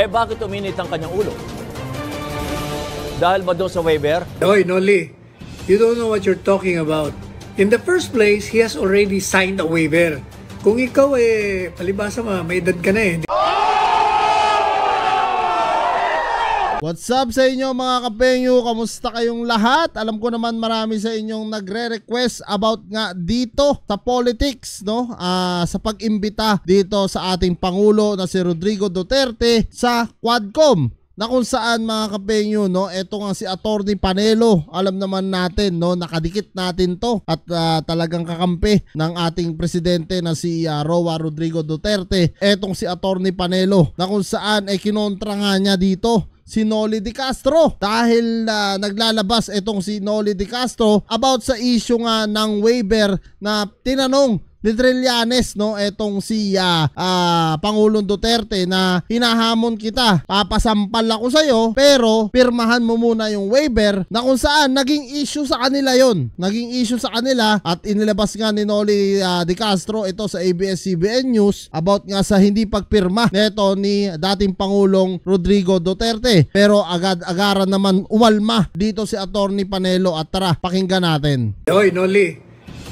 Bakit uminit ang kanyang ulo? Dahil ba doon sa waiver? Oy, Noli, you don't know what you're talking about. In the first place, he has already signed a waiver. Kung ikaw palibasa may edad ka na eh. What's up sa inyo mga kapengyo? Kamusta kayong lahat? Alam ko naman marami sa inyong nagre-request about nga dito sa politics, no? Sa pag-imbita dito sa ating Pangulo na si Rodrigo Duterte sa Quadcom. Na kung saan mga kapengyo, no, eto nga si Atty. Panelo, alam naman natin, no, nakadikit natin to at talagang kakampi ng ating presidente na si Roa Rodrigo Duterte. Etong si Atty. Panelo na kung saan kinontra nga niya dito si Noli De Castro dahil naglalabas itong si Noli De Castro about sa issue nga ng waiver na tinanong ni Trillanes, no, etong si Pangulong Duterte na hinahamon kita, papasampal ako sa'yo pero pirmahan mo muna yung waiver, na kung saan naging issue sa kanila yon, naging issue sa kanila at inilabas nga ni Noli De Castro ito sa ABS-CBN News about nga sa hindi pagpirma neto ni dating Pangulong Rodrigo Duterte. Pero agad-agaran naman umalma dito si Atty. Panelo at tara pakinggan natin. Oy, Noli,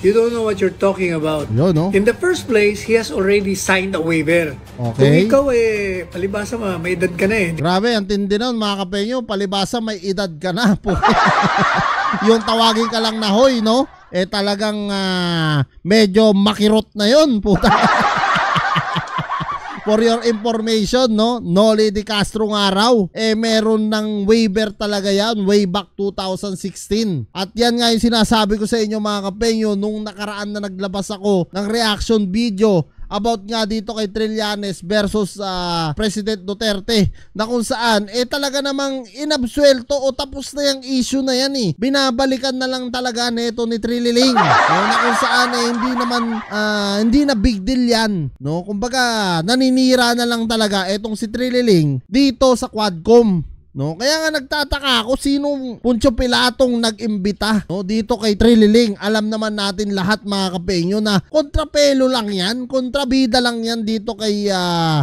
you don't know what you're talking about. Yo, no? In the first place, he has already signed a waiver. Okay. Kung ikaw palibasa may edad ka na eh. Grabe, ang tindi nun mga kapengyo, palibasa may edad ka na po. Yung tawagin ka lang na hoy, no? Talagang medyo makirot na yun, puta. For your information, no, Noli De Castro nga raw, meron ng waiver talaga yan way back 2016. At yan nga yung sinasabi ko sa inyo mga kapengyo nung nakaraan na naglabas ako ng reaction video about nga dito kay Trillanes versus President Duterte, na kung saan talaga namang inabsuelto o tapos na yung issue na yan eh. Binabalikan na lang talaga neto ni Trililing, no, na kung saan hindi na big deal yan, no. Kumbaga naninira na lang talaga etong si Trililing dito sa Quadcom. No, kaya nga nagtataka ako sinong Poncio Pilatong nag-imbita, no, dito kay Trililing. Alam naman natin lahat mga kapengyo na kontrapelo lang yan, kontrabida lang yan dito kay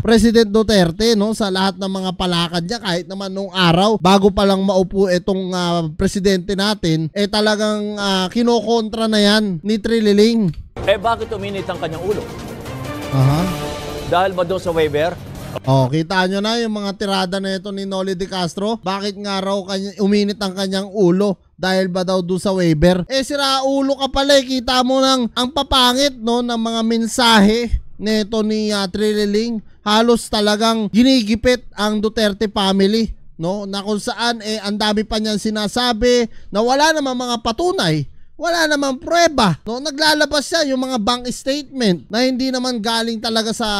President Duterte, no, sa lahat ng mga palakad niya. Kahit naman nung araw bago pa lang maupo itong presidente natin, talagang kinokontra na yan ni Trililing. Bakit uminit ang kanyang ulo? Dahil ba doon sa waiver? Kita nyo na yung mga tirada na ito ni Noli De Castro. Bakit nga raw uminit ang kanyang ulo? Dahil ba daw doon sa waiver? Sira ulo ka pala, kita mo ang papangit, no, ng mga mensahe nito ni Trililing. Halos talagang ginigipit ang Duterte family, no, na kung saan ang dami pa niyang sinasabi na wala namang mga patunay. Wala namang prueba, no? Naglalabas siya yung mga bank statement na hindi naman galing talaga sa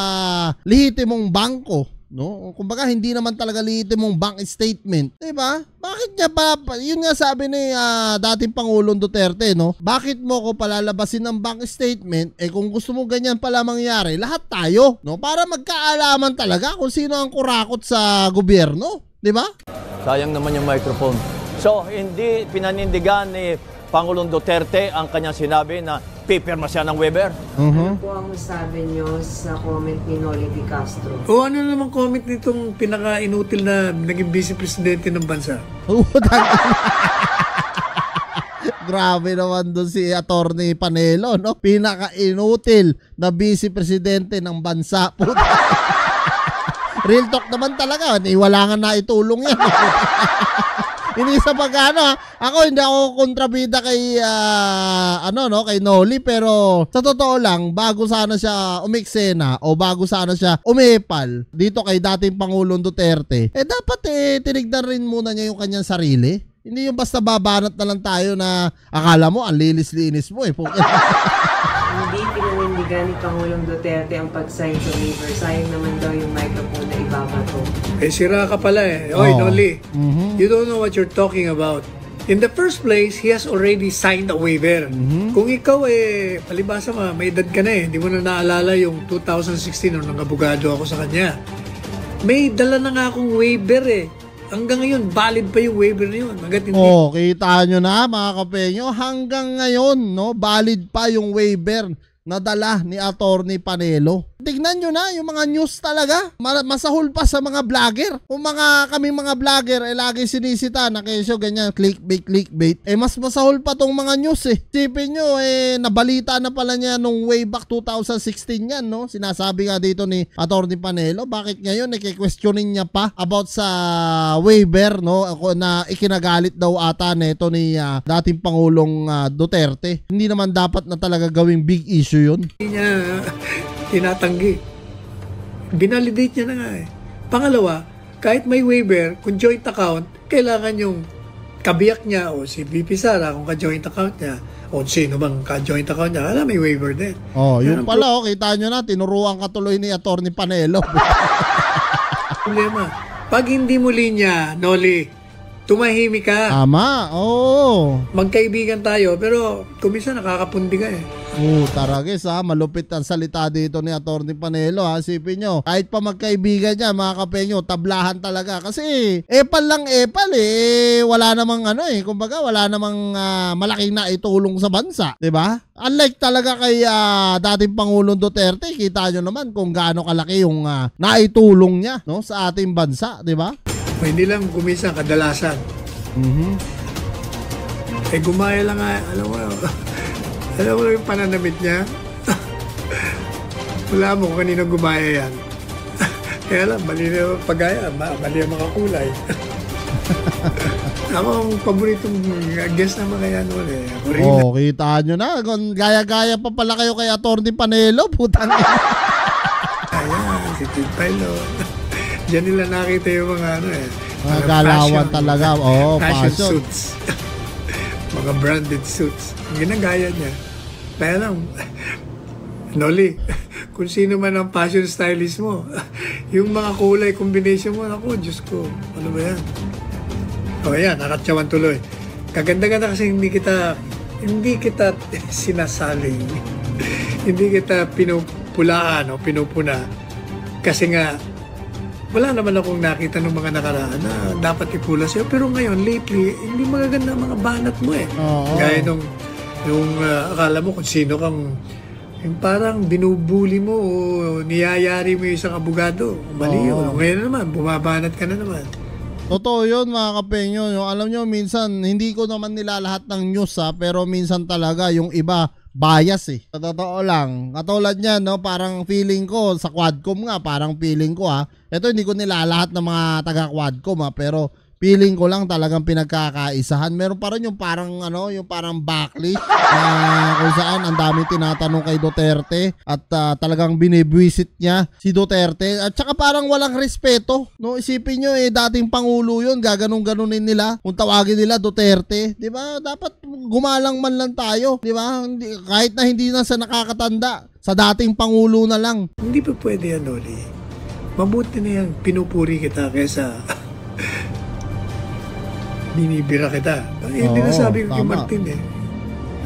lehitimong bangko, no? Kumbaga hindi naman talaga lehitimong bank statement, 'di ba? Bakit niya pa yun nga sabi ni dating Pangulong Duterte, no? Bakit mo ko palalabasin ng bank statement kung gusto mo ganyan pala mangyari, lahat tayo, no? Para magkaalaman talaga kung sino ang kurakot sa gobyerno, 'di ba? Sayang naman yung microphone. So, hindi pinanindigan ni Pangulong Duterte ang kanyang sinabi na pipirma siya ng waiver? Ano po ang sabi nyo sa comment ni Noli De Castro? Ano naman comment nitong pinaka-inutil na naging vice-presidente ng bansa? Grabe naman doon si Atty. Panelo, no? Pinaka-inutil na vice-presidente ng bansa. Real talk naman talaga. Wala nga na itulong yan. Hindi sa pagano, ako hindi ako kontrabida kay kay Noli, pero sa totoo lang, bago sana siya umeksena o bago sana siya umepal dito kay dating Pangulong Duterte, dapat tinignan rin muna niya yung kanyang sarili. Hindi yung basta babanat na lang tayo na akala mo ang linis-linis mo Hindi pinanindigan ni Pangulong Duterte ang pag-sign sa waiver. Sayang naman daw yung microphone na ibabato. Sira ka pala Oy, Noli, you don't know what you're talking about. In the first place, he has already signed a waiver. Kung ikaw palibasa may edad ka na hindi mo na naalala yung 2016 nung nang-abogado ako sa kanya. May dala na nga akong waiver Hanggang ngayon, valid pa yung waiver na yun. Kita nyo na mga kapengyo, hanggang ngayon, no, valid pa yung waiver na dala ni Atty. Panelo. Tignan nyo na yung mga news talaga. Masahol pa sa mga vlogger. Kung kaming mga vlogger lagi sinisita na kesyo ganyan clickbait. Mas masahol pa tong mga news Sipin nyo nabalita na pala niya nung way back 2016 yan, no? Sinasabi nga dito ni Atty. Panelo, bakit ngayon questioning niya pa about sa waiver, no? Na ikinagalit daw ata nito ni dating Pangulong Duterte. Hindi naman dapat na talaga gawing big issue yun. Hindi niya tinatanggi. Binalidate niya na nga Pangalawa, kahit may waiver, kung joint account, kailangan yung kabiyak niya o si VP Sara kung ka-joint account niya o sino bang ka-joint account niya, alam may waiver din. Yun pala kita nyo na, tinuruan ka tuloy ni Atty. Panelo. Problema, pag hindi mo linya, Noli, tumahimik ka. Tama, Magkaibigan tayo, pero kumisa nakakapundi ka Taragis malupit ang salita dito ni Atty. Panelo Sipin nyo, kahit pa magkaibigan niya mga kapenyo, tablahan talaga kasi epal lang wala namang kumbaga wala namang malaking naitulong sa bansa, 'di ba? Unlike talaga kay dating Pangulong Duterte, kita nyo naman kung gaano kalaki yung naitulong niya, no, sa ating bansa, 'di ba? Hindi lang kumisa kadalasan. Gumaya lang alam mo yung pananamit niya? Wala mo kung kanino gumaya yan. Kaya lang, mali na pagaya, mali ang mga kulay. Ako ang paboritong guest naman kaya noon kita nyo na. Gaya-gaya pa pala kayo kay Atty. Panelo. Putang Ayan, si Tid Pailo. Diyan nila nakita yung mga mga galawan talaga. Fashion suits. Mga branded suits. Ginagaya niya. Kaya lang, Noli, kung sino man ang fashion stylist mo, yung mga kulay combination mo, ako, Diyos ko, ano ba yan? Ayan, nakatsawan tuloy. Kaganda-ganda kasi hindi kita sinasaling. Hindi kita pinupulaan o pinupuna. Kasi nga, wala naman akong nakita ng mga nakaraan na dapat ipula sa'yo. Pero ngayon, lately, hindi magaganda ang mga banat mo Gaya nung akala mo kung sino kang yung parang binubuli mo o niyayari mo yung isang abogado. Mali yun. Ngayon naman, bumabanat ka na naman. Totoo yun mga kapenyo. Alam nyo, minsan, hindi ko naman nilalahat ng news pero minsan talaga yung iba bias Sa totoo lang. Katulad niyan, no, parang feeling ko sa Quadcom nga, parang feeling ko ito hindi ko nilalahat ng mga taga Quadcom pero feeling ko lang talagang pinagkakaisahan. Meron pa rin yung parang yung parang backlash kung saan ang dami tinatanong kay Duterte at talagang binibwisit niya si Duterte at saka parang walang respeto, no? Isipin nyo dating pangulo yun, gaganong-ganunin nila kung tawagin nila Duterte, 'di ba? Dapat gumalang man lang tayo, 'di ba? Kahit na hindi na sa nakakatanda, sa dating pangulo na lang. Hindi pa pwede yan, Noli. Mabuti na yan, pinupuri kita kaysa binibira kita. Hindi na sabi ko kay Martin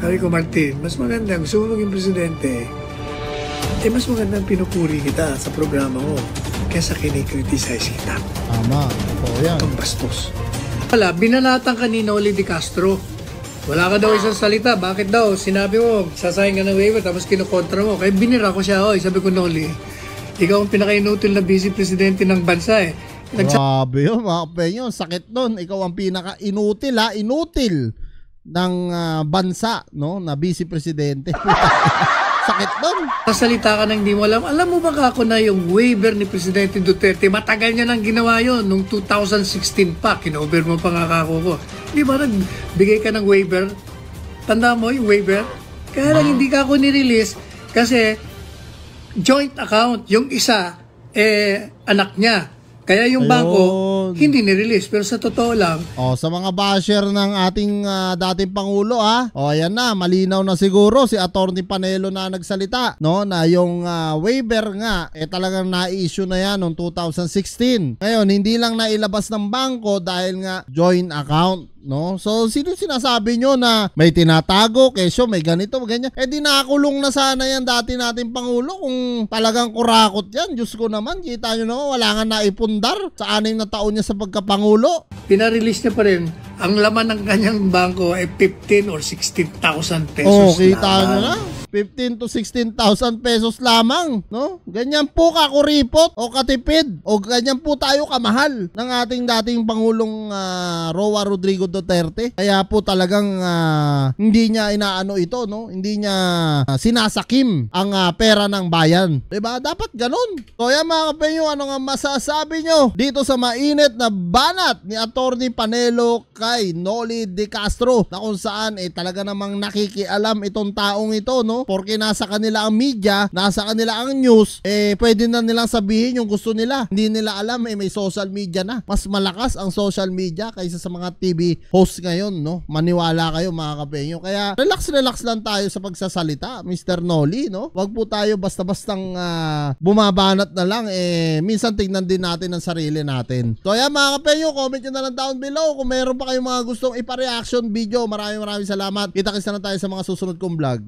Sabi ko, Martin, mas maganda, gusto mo maging presidente, mas maganda pinupuri kita sa programa mo kaysa kinikriticize kita. Tama. Oo yan. Pagbastos. Wala, binanatan ka ni Noli de Castro. Wala ka daw isang salita. Bakit daw? Sinabi mo, sasayang ka ng waiver, tapos kinukontra mo. Kaya binira ko siya, sabi ko, Noli, ikaw ang pinaka-inutil na vice presidente ng bansa Grabe yun, mga kapenyo. Sakit nun. Ikaw ang pinaka-inutil, inutil ng bansa, no? Na vice presidente. Sakit nun. Nasalita ka nang hindi mo alam. Alam mo ba ako na yung waiver ni Presidente Duterte, matagal niya nang ginawa yon nung 2016 pa. Kinover mo pa nga ako ko. Di ba nagbigay ka ng waiver? Tanda mo yung waiver? Kaya lang hindi ka ako nirelease kasi joint account. Yung isa, anak niya. Kaya yung bangko, hindi ni-release. Pero sa totoo lang. Sa mga basher ng ating dating Pangulo, ayan na, malinaw na siguro si Atty. Panelo na nagsalita, no? Na yung waiver nga, talagang na-issue na yan noong 2016. Ngayon, hindi lang nailabas ng bangko dahil nga joint account. No? So, sino sinasabi nyo na may tinatago, kesyo, may ganito, ganyan? Di nakakulong na sana yan dati nating Pangulo kung talagang kurakot yan. Diyos ko naman, kita nyo naman, wala nga naipundar sa 6 na taon niya sa pagkapangulo. Pinarelease niya pa rin, ang laman ng kanyang bangko ay 15 or 16,000 pesos. Kita nyo na. 15 to 16,000 pesos lamang, no? Ganyan po kakuripot o katipid o ganyan po tayo kamahal ng ating dating Pangulong Roa Rodrigo Duterte. Kaya po talagang hindi niya inaano ito, no? Hindi niya sinasakim ang pera ng bayan. 'Di ba? Dapat ganun. So yan mga kapenyo, ano nga masasabi nyo dito sa mainit na banat ni Attorney Panelo kay Noli De Castro, na kung saan talaga namang nakikialam itong taong ito, no? Porque nasa kanila ang media, nasa kanila ang news, pwede na nilang sabihin yung gusto nila. Hindi nila alam, may social media na. Mas malakas ang social media kaysa sa mga TV host ngayon, no? Maniwala kayo mga kapenyo. Kaya relax lang tayo sa pagsasalita, Mr. Noli, no? Wag po tayo basta-bastang bumabanat na lang, minsan tingnan din natin ang sarili natin. So ayan mga kapenyo, comment nyo na lang down below kung meron pa kayong mga gustong ipa-reaction video. Maraming salamat. Kita-kits na tayo sa mga susunod kong vlog.